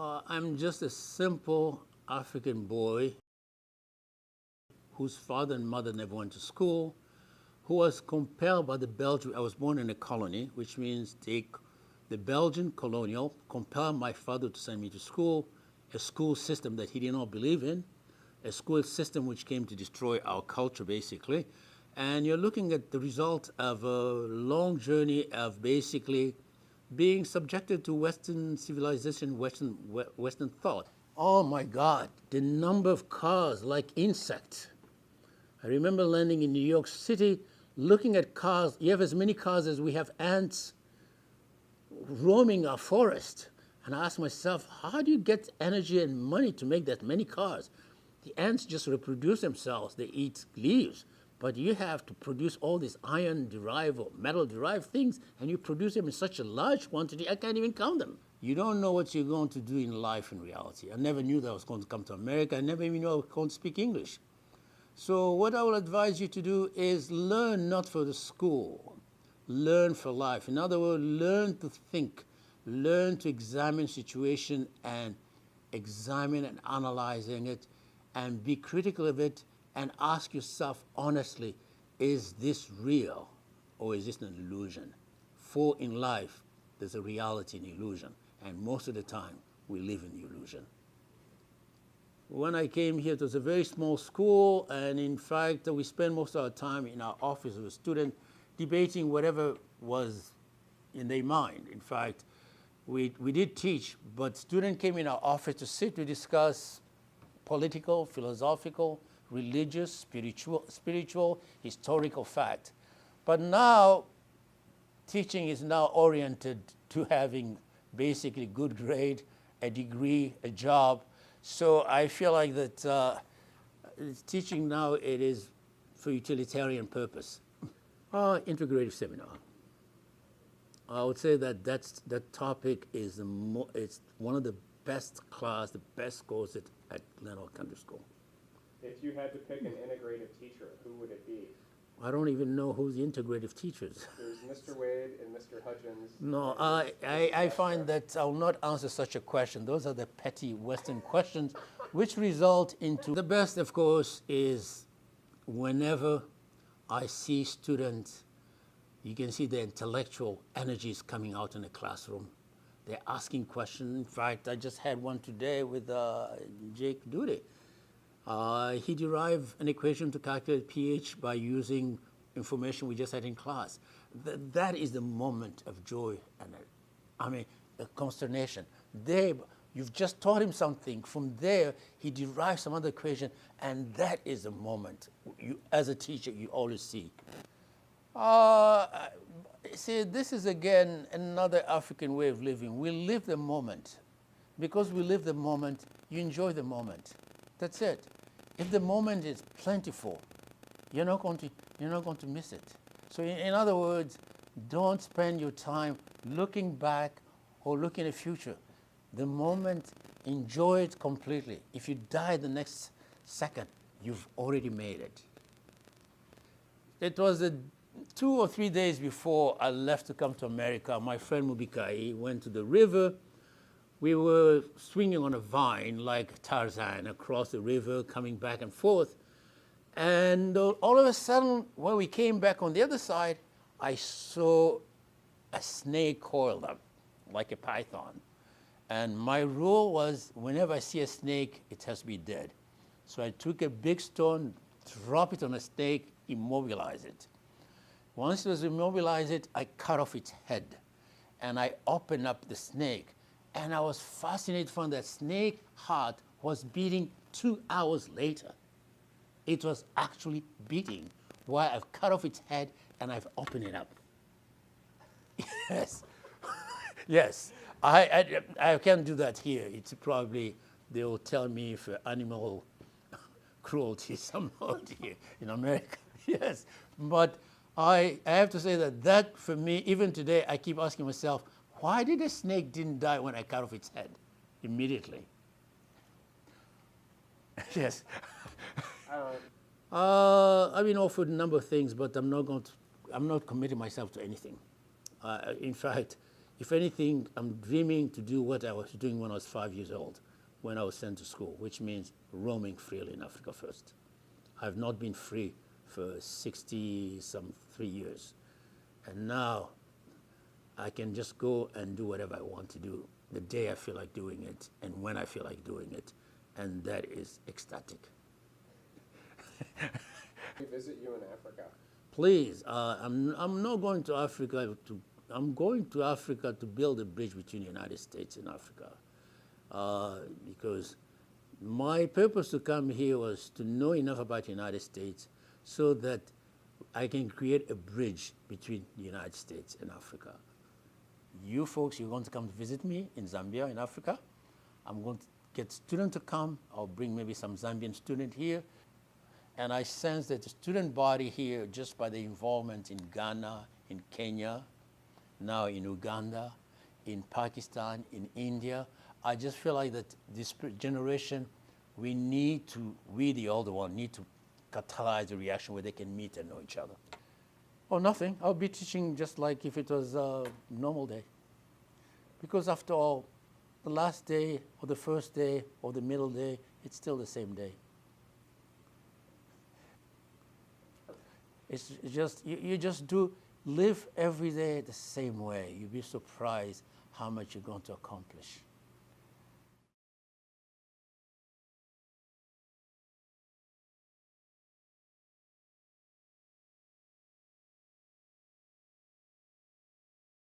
I'm just a simple African boy whose father and mother never went to school, who was compelled by the Belgian, I was born in a colony, which means the Belgian colonial compelled my father to send me to school, a school system that he did not believe in, a school system which came to destroy our culture, basically. And you're looking at the result of a long journey of basically being subjected to Western civilization, Western thought. Oh my God, the number of cars like insects. I remember landing in New York City, looking at cars. You have as many cars as we have ants roaming our forest. And I asked myself, how do you get energy and money to make that many cars? The ants just reproduce themselves. They eat leaves. But you have to produce all these iron-derived or metal-derived things, and you produce them in such a large quantity, I can't even count them. You don't know what you're going to do in life in reality. I never knew that I was going to come to America. I never even knew I was going to speak English. So what I will advise you to do is learn not for the school, learn for life. In other words, learn to think, learn to examine situation and examine and analyzing it and be critical of it and ask yourself honestly, is this real or is this an illusion? For in life, there's a reality and illusion, and most of the time, we live in illusion. When I came here, it was a very small school, and in fact, we spent most of our time in our office with a student debating whatever was in their mind. In fact, we did teach, but students came in our office to sit to discuss political, philosophical, religious, spiritual, historical fact. But now, teaching is now oriented to having basically good grade, a degree, a job. So I feel like that teaching now, it is for utilitarian purpose. Integrative seminar. I would say that that topic is it's one of the best class, the best course at Glenelg Country School. If you had to pick an integrative teacher, who would it be? I don't even know who's the integrative teachers. There's Mr. Wade and Mr. Hudgens. No, I find that I will not answer such a question. Those are the petty Western questions, which result into the best, of course, is whenever I see students, you can see the intellectual energies coming out in the classroom. They're asking questions. In fact, I just had one today with Jake Duty. He derived an equation to calculate pH by using information we just had in class. That is the moment of joy and consternation. You've just taught him something. From there, he derives some other equation, and that is the moment you, as a teacher, you always see. See, this is again another African way of living. We live the moment. Because we live the moment, you enjoy the moment. That's it. If the moment is plentiful, you're not going to miss it. So in other words, don't spend your time looking back or looking at the future. The moment, enjoy it completely. If you die the next second, you've already made it. It was 2 or 3 days before I left to come to America. My friend Mubikai went to the river. We were swinging on a vine like Tarzan across the river, coming back and forth. And all of a sudden, when we came back on the other side, I saw a snake coiled up like a python. And my rule was, whenever I see a snake, it has to be dead. So I took a big stone, drop it on a snake, immobilize it. Once it was immobilized, I cut off its head. And I opened up the snake. And I was fascinated to find that snake heart was beating 2 hours later. It was actually beating while I've cut off its head and I've opened it up. Yes, yes. I can't do that here. It's probably, they will tell me for animal cruelty somehow here in America. Yes, but I have to say that for me, even today, I keep asking myself, why did a snake didn't die when I cut off its head immediately? Yes. I've been offered a number of things, but I'm not committing myself to anything. In fact, If anything, I'm dreaming to do what I was doing when I was 5 years old, when I was sent to school, which means roaming freely in Africa first. I've not been free for 3 years. And now I can just go and do whatever I want to do the day I feel like doing it and when I feel like doing it. And that is ecstatic. We visit you in Africa. Please, I'm not going to Africa I'm going to Africa to build a bridge between the United States and Africa. Because my purpose to come here was to know enough about the United States so that I can create a bridge between the United States and Africa. You folks, you're going to come to visit me in Zambia, in Africa. I'm going to get students to come. I'll bring maybe some Zambian student here. And I sense that the student body here, just by the involvement in Ghana, in Kenya, now in Uganda, in Pakistan, in India, I just feel like that this generation, we, the older one, need to catalyze a reaction where they can meet and know each other. Or nothing. I'll be teaching just like if it was a normal day. Because after all, the last day or the first day or the middle day, it's still the same day. It's just, you just live every day the same way. You'll be surprised how much you're going to accomplish.